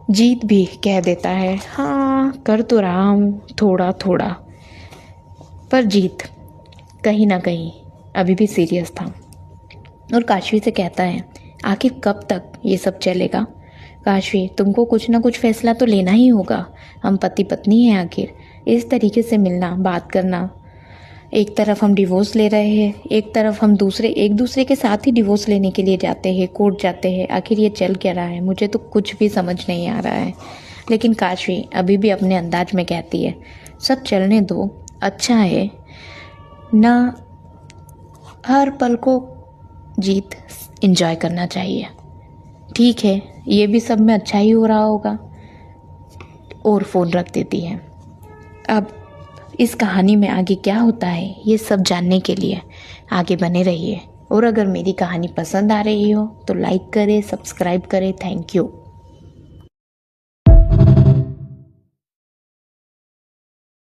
जीत भी कह देता है हाँ कर तो रहा हूँ थोड़ा थोड़ा, पर जीत कहीं ना कहीं अभी भी सीरियस था और काशवी से कहता है आखिर कब तक ये सब चलेगा। काशवी तुमको कुछ ना कुछ फैसला तो लेना ही होगा, हम पति पत्नी हैं आखिर। इस तरीके से मिलना बात करना, एक तरफ हम डिवोर्स ले रहे हैं, एक तरफ हम एक दूसरे के साथ ही डिवोर्स लेने के लिए जाते हैं, कोर्ट जाते हैं। आखिर ये चल क्या रहा है, मुझे तो कुछ भी समझ नहीं आ रहा है। लेकिन काशवी अभी भी अपने अंदाज में कहती है सब चलने दो, अच्छा है ना, हर पल को जीत एंजॉय करना चाहिए। ठीक है ये भी सब में अच्छा ही हो रहा होगा। और फ़ोन रख देती है। अब इस कहानी में आगे क्या होता है ये सब जानने के लिए आगे बने रहिए। और अगर मेरी कहानी पसंद आ रही हो तो लाइक करें, सब्सक्राइब करें। Thank you.